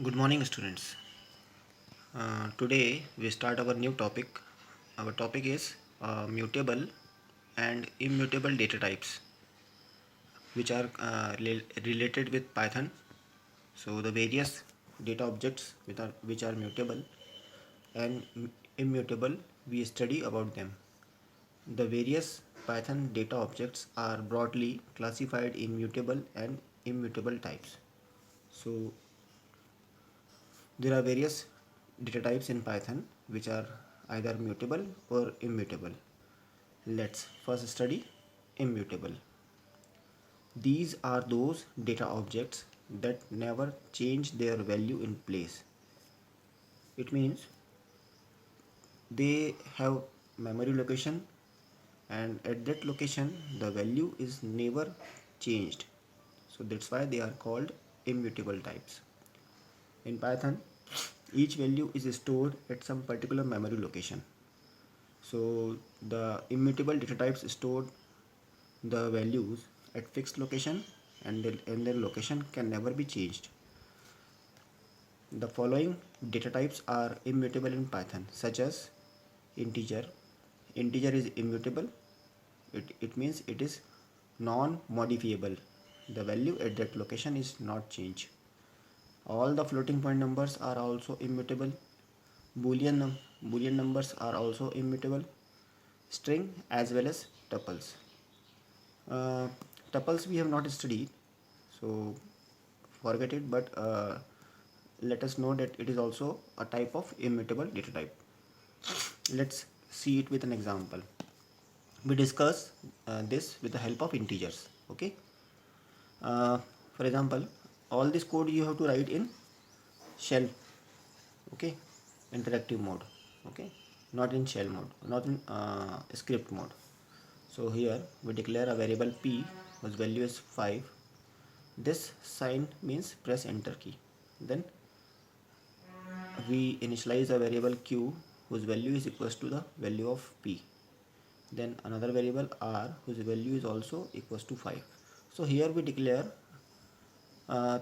Good morning, students. Today we start our new topic. Our topic is mutable and immutable data types, which are related with Python. So the various data objects which are mutable and immutable, we study about them. The various Python data objects are broadly classified in mutable and immutable types. So there are various data types in Python which are either mutable or immutable. Let's first study immutable. These are those data objects that never change their value in place. It means they have memory location, and at that location the value is never changed. So that's why they are called immutable types. In Python, each value is stored at some particular memory location. So the immutable data types stored the values at fixed location, and their location can never be changed. The following data types are immutable in Python, such as integer. Integer is immutable. It means it is non-modifiable. The value at that location is not changed. All the floating point numbers are also immutable. Boolean numbers are also immutable. String as well as tuples. Uh, Tuples we have not studied, so forget it, but let us know that it is also a type of immutable data type. Let's see it with an example. We discuss this with the help of integers. Okay. uh, for example, all this code you have to write in shell. Okay, interactive mode. Okay, not in shell mode, not in script mode. So here we declare a variable p whose value is 5. This sign means press enter key. Then we initialize a variable q whose value is equals to the value of p. Then another variable r whose value is also equals to 5. So here we declare uh,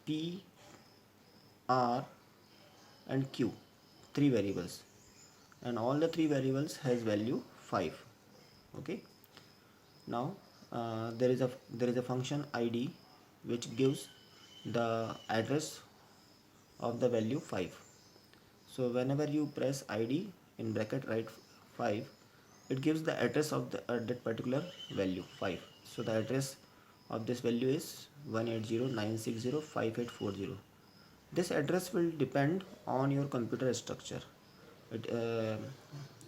p, r and q, three variables, and all the three variables has value 5. Okay. Now there is a function id which gives the address of the value 5. So whenever you press id in bracket write 5, it gives the address of that particular value 5. So the address of this value is 180.960.5840. This address will depend on your computer structure. It uh,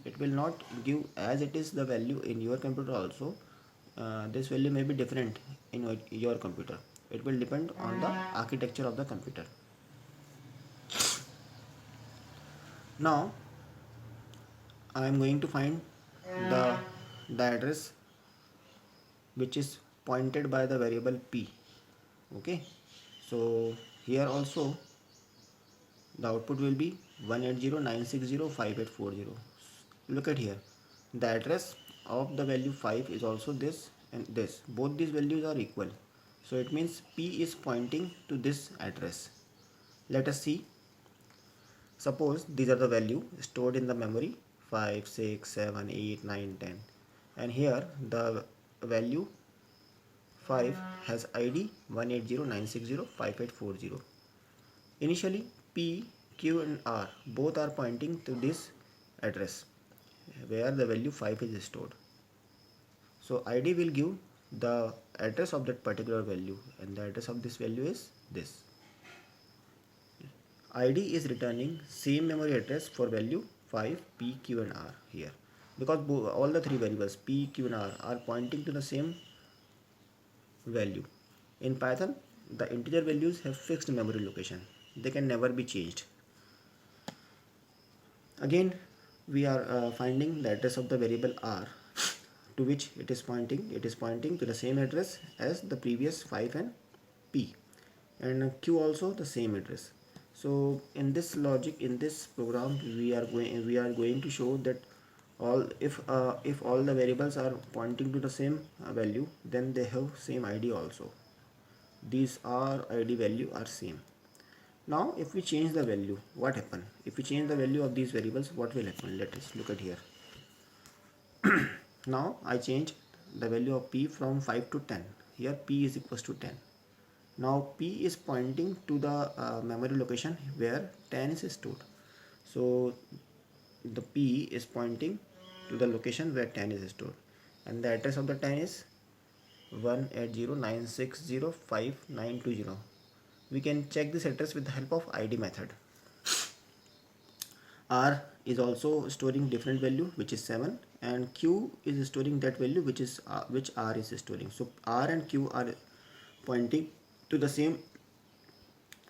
it will not give as it is the value in your computer also. This value may be different in your computer. It will depend on the architecture of the computer. Now I am going to find the the address which is pointed by the variable p. Okay, so here also the output will be 180.960.5840. Look at here, the address of the value 5 is also this and this. Both these values are equal, so it means p is pointing to this address. Let us see. Suppose these are the value stored in the memory 5, 6, 7, 8, 9, 10, and here the value 5 has id 180.960.5840. Initially, P, Q and R both are pointing to this address where the value 5 is stored. So ID will give the address of that particular value, and the address of this value is this. ID is returning same memory address for value 5, P, Q and R here, because all the three variables P, Q and R are pointing to the same value. In Python, the integer values have fixed memory location. They can never be changed. Again, we are finding the address of the variable r to which it is pointing. It is pointing to the same address as the previous 5 and p, and q also the same address. So in this logic, in this program, we are going to show that if all the variables are pointing to the same value, then they have same id also. These are id value are same. Now if we change the value, what happen? If we change the value of these variables, what will happen? Let us look at here. Now I change the value of p from 5 to 10. Here p is equals to 10. Now p is pointing to the memory location where 10 is stored. So the p is pointing to the location where 10 is stored, and the address of the 10 is 180960590. We can check this address with the help of id method. R is also storing different value, which is 7, and Q is storing that value which R is storing. So R and Q are pointing to the same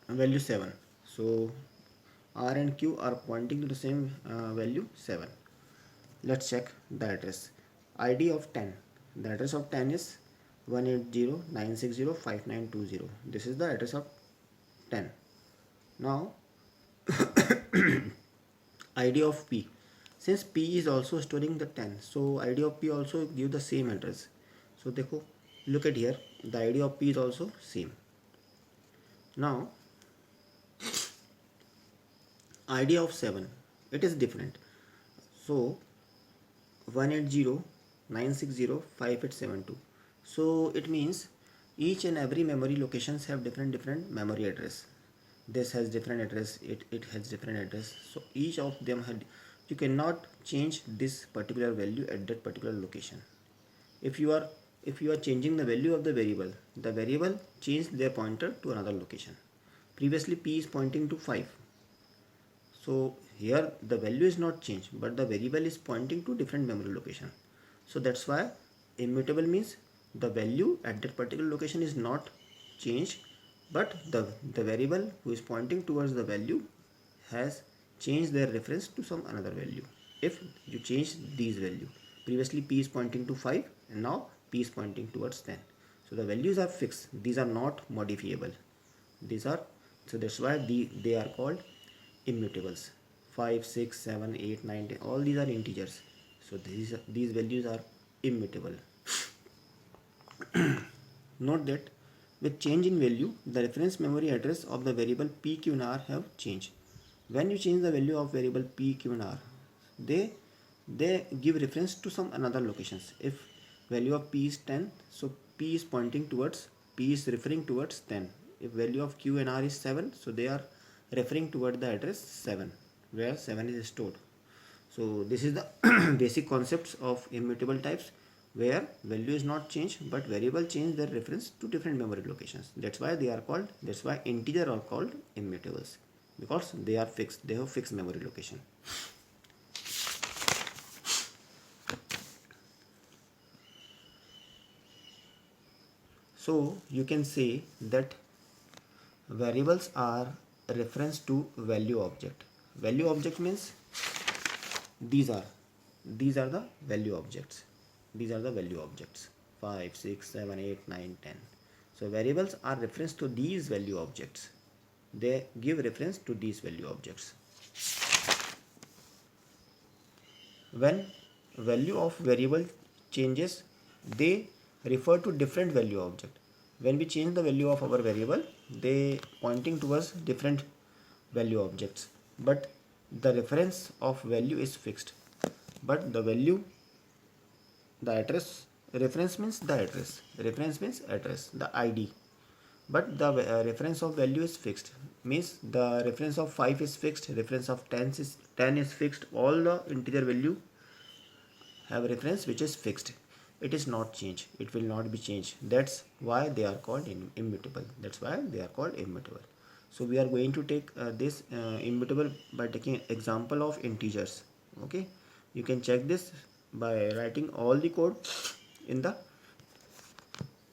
value 7. So R and Q are pointing to the same value 7. Let's check the address. ID of 10. The address of 10 is 180960590. This is the address of 10. Now ID of P. Since P is also storing the 10, so ID of P also give the same address. So देखो, look at here, the ID of P is also same. Now ID of 7, it is different. So 18096055872. So it means each and every memory locations have different memory address. This has different address, it has different address. So each of them had, you cannot change this particular value at that particular location. If you are changing the value of the variable change their pointer to another location. Previously p is pointing to 5. So here the value is not changed, but the variable is pointing to different memory location. So that's why immutable means the value at that particular location is not changed, but the variable who is pointing towards the value has changed their reference to some another value. If you change these value, previously p is pointing to 5 and now p is pointing towards 10. So the values are fixed, these are not modifiable. So that's why they are called immutables. 5, 6, 7, 8, 9, 10, all these are integers. So these values are immutable. Note that with change in value, the reference memory address of the variable p, q and r have changed. When you change the value of variable p, q and r, they give reference to some another locations. If value of p is 10, so p is referring towards 10. If value of q and r is 7, so they are referring toward the address 7, where 7 is stored. So this is the basic concepts of immutable types, where value is not changed but variable change their reference to different memory locations. That's why integer are called immutables, because they are fixed, they have fixed memory location. So you can say that variables are reference to value object. Value object means these are the value objects. These are the value objects 5, 6, 7, 8, 9, 10. So variables are reference to these value objects. They give reference to these value objects. When value of variable changes, they refer to different value object. When we change the value of our variable, they pointing towards different value objects, but the reference of value is fixed. But the value, the address, reference means the address, the ID, but the reference of value is fixed. Means the reference of 5 is fixed, reference of 10 is fixed. All the integer value have a reference which is fixed. It is not changed, it will not be changed. That's why they are called immutable. So we are going to take this immutable by taking example of integers. Okay, you can check this by writing all the code in the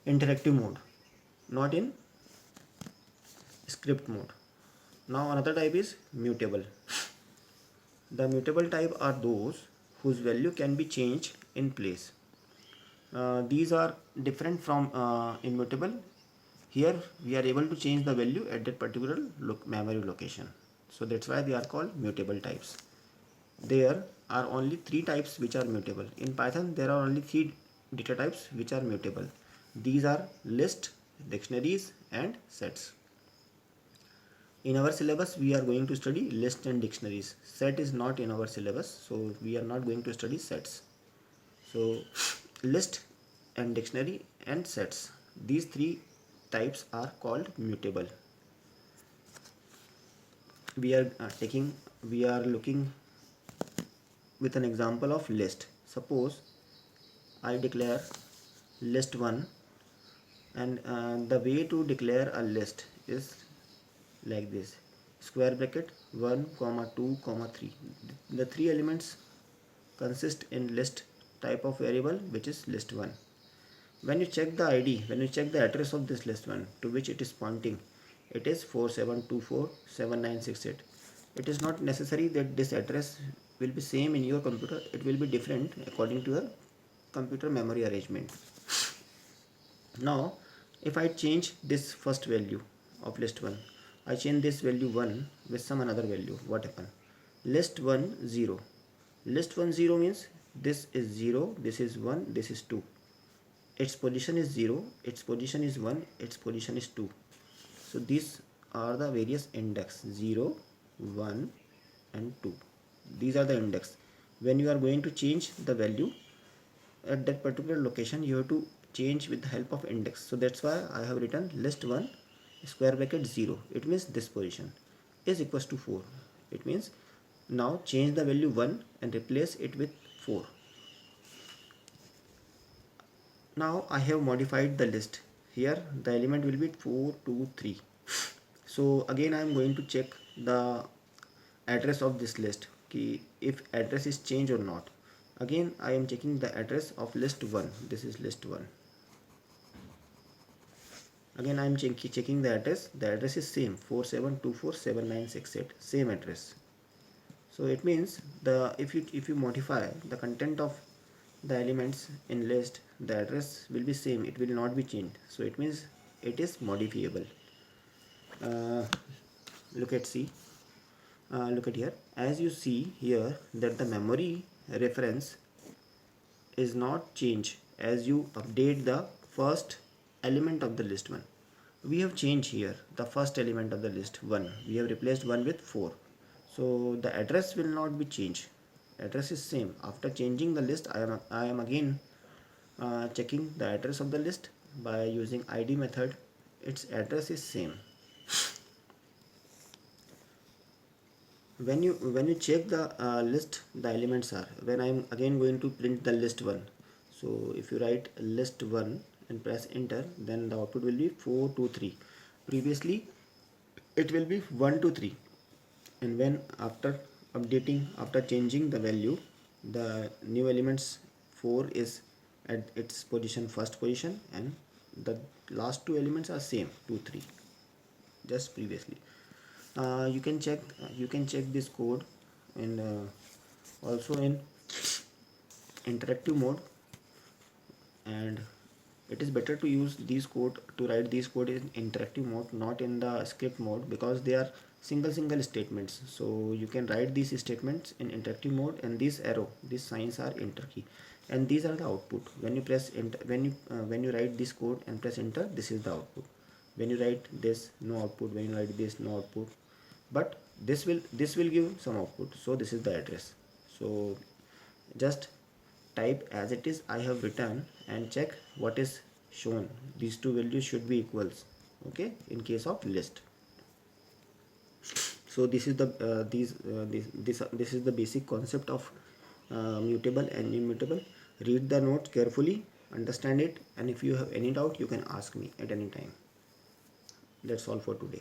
interactive mode, not in script mode. Now another type is mutable. The mutable type are those whose value can be changed in place. These are different from immutable. Here we are able to change the value at that particular memory location. So that's why they are called mutable types. There are only 3 types which are mutable. In Python there are only 3 data types which are mutable. These are list, dictionaries and sets. In our syllabus we are going to study list and dictionaries. Set is not in our syllabus, so we are not going to study sets. So list and dictionary and sets, these three types are called mutable. We are looking with an example of list. Suppose I declare list 1, and the way to declare a list is like this: square bracket 1 comma 2 comma 3. The three elements consist in list type of variable, which is list 1. When you check the id, when you check the address of this list 1 to which it is pointing, it is 47247968. It is not necessary that this address will be same in your computer. It will be different according to your computer memory arrangement. Now if I change this first value of list 1, I change this value 1 with some another value, what happen? List 1 0. List 1 0 means this is 0, this is 1, this is 2. Its position is 0, its position is 1, its position is 2. So these are the various index 0, 1 and 2. These are the index. When you are going to change the value at that particular location, you have to change with the help of index. So that's why I have written list 1 square bracket 0. It means this position is equals to 4. It means now change the value 1 and replace it with 4. Now I have modified the list. Here the element will be 4 2 3. So again I am going to check the address of this list, if address is changed or not. Again I am checking the address of list 1. This is list 1. Again I am checking the address. The address is same, 47247968, same address. So it means if you modify the content of the elements in list, the address will be same, it will not be changed. So it means it is modifiable. Look at here. As you see here that the memory reference is not changed as you update the first element of the list 1. We have changed here the first element of the list 1. We have replaced 1 with 4. So the address will not be changed. Address is same. After changing the list, I am again checking the address of the list by using id method. Its address is same. When you check the list, the elements are, when I am again going to print the list 1. So if you write list 1 and press enter, then the output will be 4 2 3. Previously it will be 1 2 3, and when after changing the value, the new elements 4 is at its position, first position, and the last two elements are same, 2 3, just previously. You can check this code in also in interactive mode, and it is better to use these code to write these code in interactive mode, not in the script mode, because they are single statements. So you can write these statements in interactive mode, and these signs are enter key, and these are the output. When you press enter, when you write this code and press enter, this is the output. When you write this, no output. When you write this, no output, but this will give some output. So this is the address. So just type as it is I have written and check what is shown. These two values should be equals, okay, in case of list. So this is the this is the basic concept of mutable and immutable. Read the notes carefully, understand it, and if you have any doubt, you can ask me at any time. That's all for today.